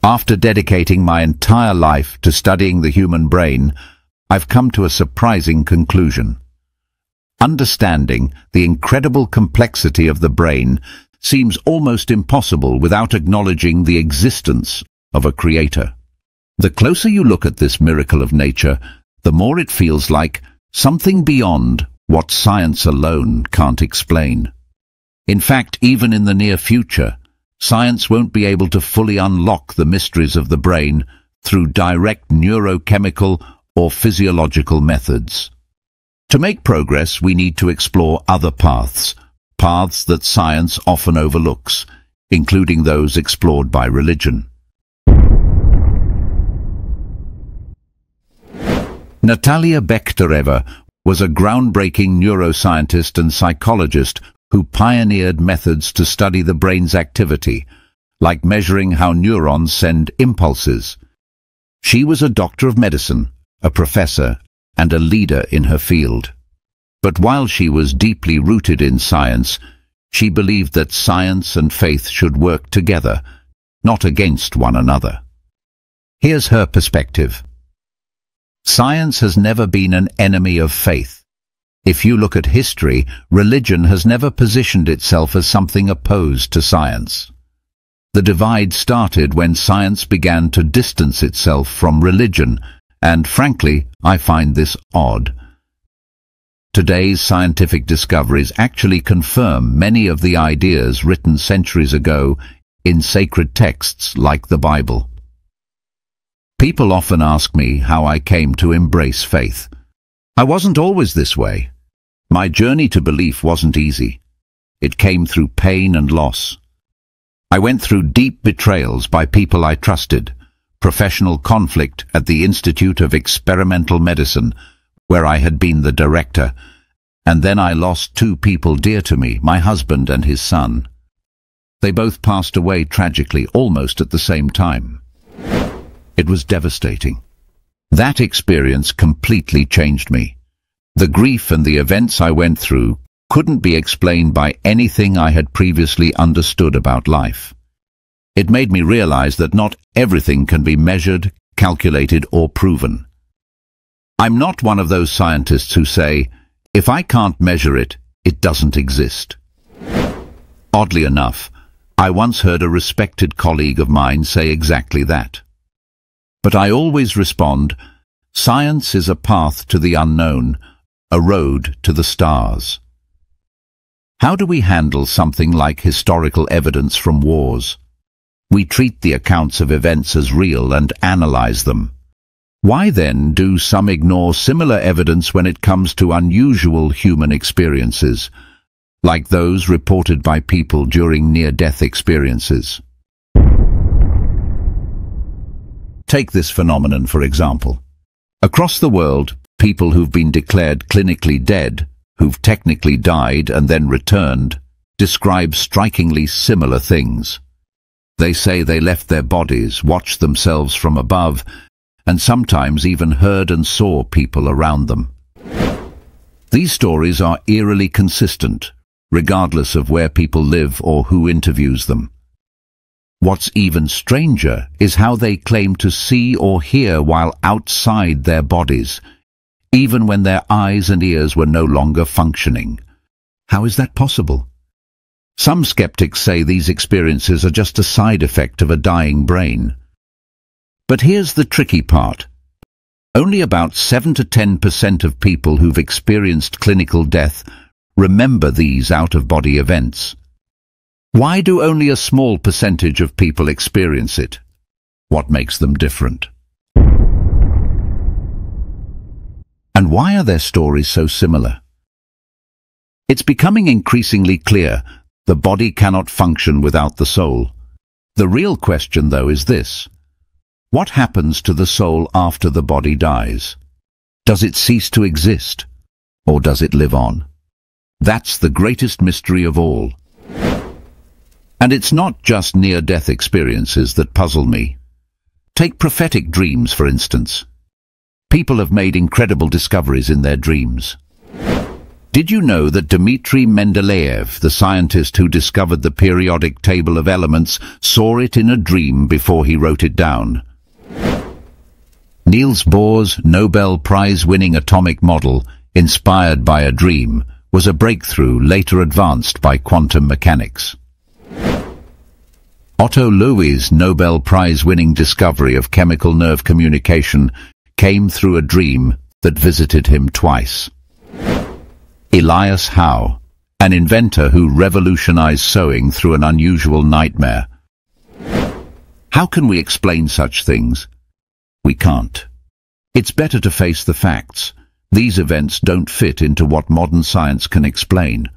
After dedicating my entire life to studying the human brain, I've come to a surprising conclusion. Understanding the incredible complexity of the brain seems almost impossible without acknowledging the existence of a creator. The closer you look at this miracle of nature, the more it feels like something beyond what science alone can't explain. In fact, even in the near future, science won't be able to fully unlock the mysteries of the brain through direct neurochemical or physiological methods. To make progress, we need to explore other paths that science often overlooks, including those explored by religion. Natalia Bekhtereva was a groundbreaking neuroscientist and psychologist who pioneered methods to study the brain's activity, like measuring how neurons send impulses. She was a doctor of medicine, a professor, and a leader in her field. But while she was deeply rooted in science, she believed that science and faith should work together, not against one another. Here's her perspective. Science has never been an enemy of faith. If you look at history, religion has never positioned itself as something opposed to science. The divide started when science began to distance itself from religion, and frankly, I find this odd. Today's scientific discoveries actually confirm many of the ideas written centuries ago in sacred texts like the Bible. People often ask me how I came to embrace faith. I wasn't always this way. My journey to belief wasn't easy. It came through pain and loss. I went through deep betrayals by people I trusted, professional conflict at the Institute of Experimental Medicine, where I had been the director, and then I lost two people dear to me, my husband and his son. They both passed away tragically, almost at the same time. It was devastating. That experience completely changed me. The grief and the events I went through couldn't be explained by anything I had previously understood about life. It made me realize that not everything can be measured, calculated, or proven. I'm not one of those scientists who say, if I can't measure it, it doesn't exist. Oddly enough, I once heard a respected colleague of mine say exactly that. But I always respond, science is a path to the unknown, a road to the stars. How do we handle something like historical evidence from wars? We treat the accounts of events as real and analyze them. Why then do some ignore similar evidence when it comes to unusual human experiences, like those reported by people during near-death experiences? Take this phenomenon, for example. Across the world, people who've been declared clinically dead, who've technically died and then returned, describe strikingly similar things. They say they left their bodies, watched themselves from above, and sometimes even heard and saw people around them. These stories are eerily consistent, regardless of where people live or who interviews them. What's even stranger is how they claim to see or hear while outside their bodies, even when their eyes and ears were no longer functioning. How is that possible? Some skeptics say these experiences are just a side effect of a dying brain. But here's the tricky part. Only about 7 to 10% of people who've experienced clinical death remember these out-of-body events. Why do only a small percentage of people experience it? What makes them different? And why are their stories so similar? It's becoming increasingly clear the body cannot function without the soul. The real question, though, is this. What happens to the soul after the body dies? Does it cease to exist, or does it live on? That's the greatest mystery of all. And it's not just near-death experiences that puzzle me. Take prophetic dreams, for instance. People have made incredible discoveries in their dreams. Did you know that Dmitri Mendeleev, the scientist who discovered the periodic table of elements, saw it in a dream before he wrote it down? Niels Bohr's Nobel Prize-winning atomic model, inspired by a dream, was a breakthrough later advanced by quantum mechanics. Otto Loewi's Nobel Prize-winning discovery of chemical nerve communication came through a dream that visited him twice. Elias Howe, an inventor who revolutionized sewing through an unusual nightmare. How can we explain such things? We can't. It's better to face the facts. These events don't fit into what modern science can explain.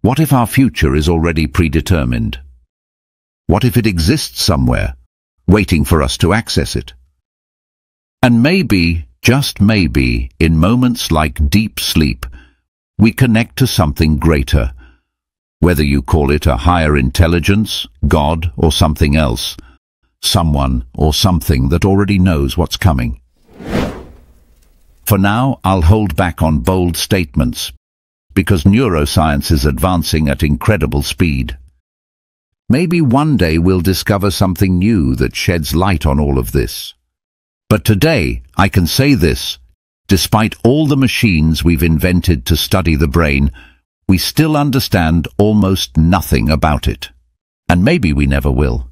What if our future is already predetermined? What if it exists somewhere, waiting for us to access it? And maybe, just maybe, in moments like deep sleep, we connect to something greater. Whether you call it a higher intelligence, God, or something else, someone or something that already knows what's coming. For now, I'll hold back on bold statements, because neuroscience is advancing at incredible speed. Maybe one day we'll discover something new that sheds light on all of this. But today, I can say this: despite all the machines we've invented to study the brain, we still understand almost nothing about it. And maybe we never will.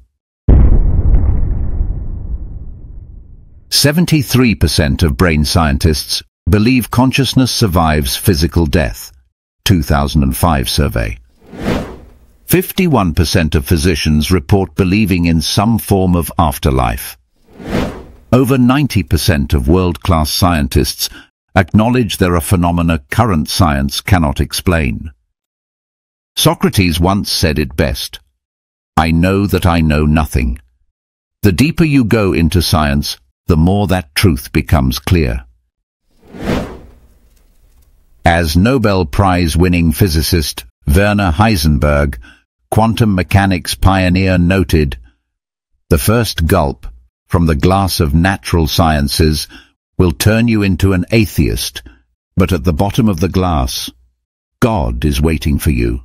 73% of brain scientists believe consciousness survives physical death. 2005 survey. 51% of physicians report believing in some form of afterlife. Over 90% of world-class scientists acknowledge there are phenomena current science cannot explain. Socrates once said it best: "I know that I know nothing." The deeper you go into science, the more that truth becomes clear. As Nobel Prize-winning physicist Werner Heisenberg, quantum mechanics pioneer, noted, "The first gulp from the glass of natural sciences will turn you into an atheist, but at the bottom of the glass, God is waiting for you."